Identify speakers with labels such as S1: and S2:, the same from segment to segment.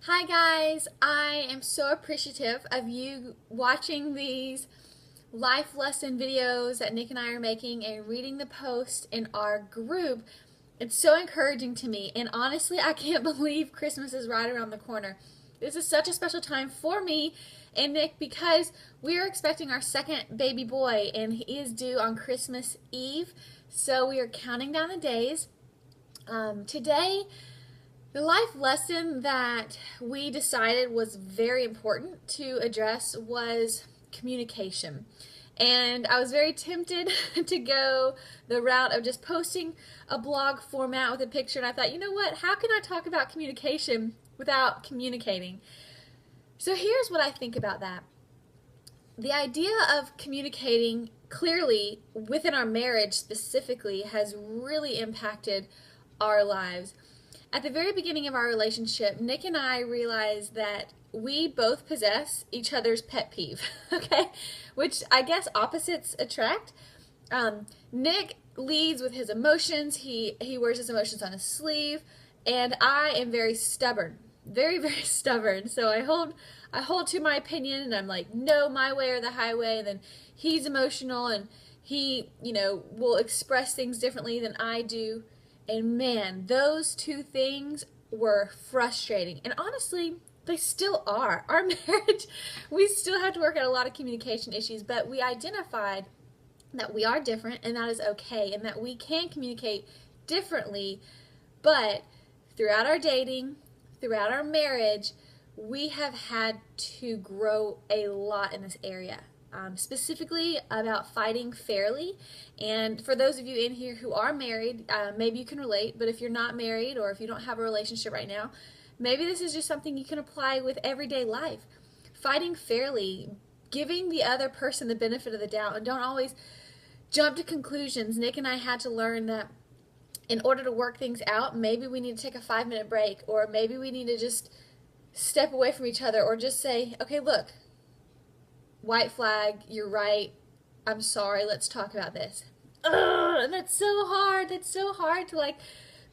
S1: Hi guys, I am so appreciative of you watching these life lesson videos that Nick and I are making and reading the post in our group. It's so encouraging to me, and honestly, I can't believe Christmas is right around the corner. This is such a special time for me and Nick because we are expecting our second baby boy, and he is due on Christmas Eve. So we are counting down the days. Today, the life lesson that we decided was very important to address was communication. And I was very tempted to go the route of just posting a blog format with a picture, and I thought, you know what, how can I talk about communication without communicating? So here's what I think about that. The idea of communicating clearly within our marriage specifically has really impacted our lives. At the very beginning of our relationship, Nick and I realized that we both possess each other's pet peeve, okay? Which I guess opposites attract. Nick leads with his emotions. He wears his emotions on his sleeve, and I am very stubborn, very very stubborn. So I hold to my opinion, and I'm like, no, my way or the highway. And then he's emotional, and he will express things differently than I do. And man, those two things were frustrating. And honestly, they still are. Our marriage, we still have to work out a lot of communication issues, but we identified that we are different and that is okay, and that we can communicate differently. But throughout our dating, throughout our marriage, we have had to grow a lot in this area. Specifically about fighting fairly. And for those of you in here who are married, maybe you can relate, but if you're not married or if you don't have a relationship right now, maybe this is just something you can apply with everyday life. Fighting fairly, giving the other person the benefit of the doubt, and don't always jump to conclusions. Nick and I had to learn that in order to work things out, maybe we need to take a 5-minute break, or maybe we need to just step away from each other, or just say, okay, look, white flag, you're right, I'm sorry, let's talk about this. Ugh, and that's so hard. That's so hard to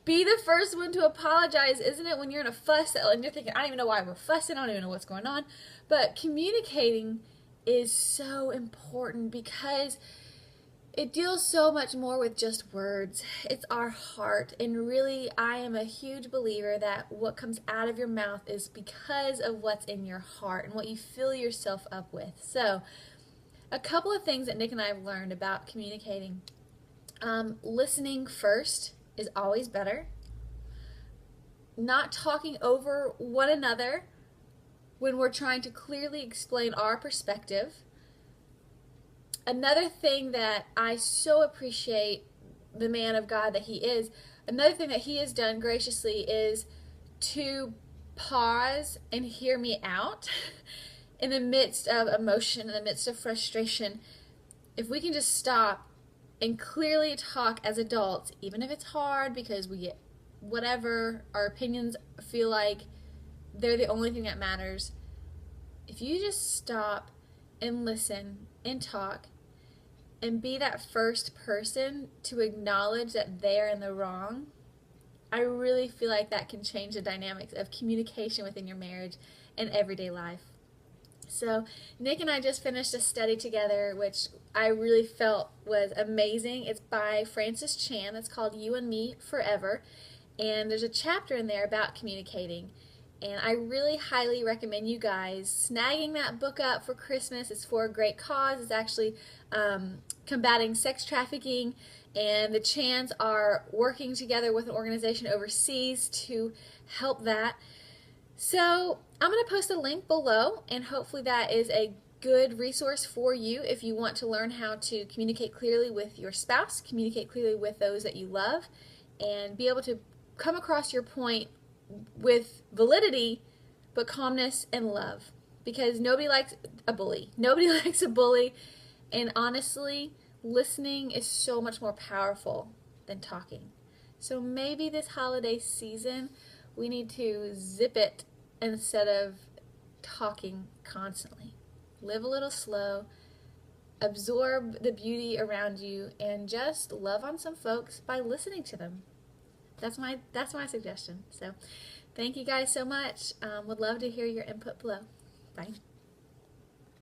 S1: be the first one to apologize, isn't it? When you're in a fuss and you're thinking, I don't even know why we're fussing, I don't even know what's going on. But communicating is so important because it deals so much more with just words. It's our heart. And really, I am a huge believer that what comes out of your mouth is because of what's in your heart and what you fill yourself up with. So, a couple of things that Nick and I have learned about communicating. Listening first is always better. Not talking over one another when we're trying to clearly explain our perspective. Another thing that I so appreciate the man of God that he is, another thing that he has done graciously is to pause and hear me out in the midst of emotion, in the midst of frustration. If we can just stop and clearly talk as adults, even if it's hard because we get whatever, our opinions feel like they're the only thing that matters. If you just stop and listen and talk and be that first person to acknowledge that they're in the wrong, I really feel like that can change the dynamics of communication within your marriage and everyday life. So Nick and I just finished a study together, which I really felt was amazing. It's by Francis Chan. It's called You and Me Forever. And there's a chapter in there about communicating. And I really highly recommend you guys snagging that book up for Christmas. It's for a great cause. It's actually combating sex trafficking. And the Chans are working together with an organization overseas to help that. So I'm going to post a link below, and hopefully that is a good resource for you if you want to learn how to communicate clearly with your spouse, communicate clearly with those that you love, and be able to come across your point with validity, but calmness and love. Because nobody likes a bully. Nobody likes a bully, and honestly, listening is so much more powerful than talking. So maybe this holiday season, we need to zip it instead of talking constantly. Live a little slow, absorb the beauty around you, and just love on some folks by listening to them. That's my suggestion. So Thank you guys so much. Would love to hear your input below. Bye.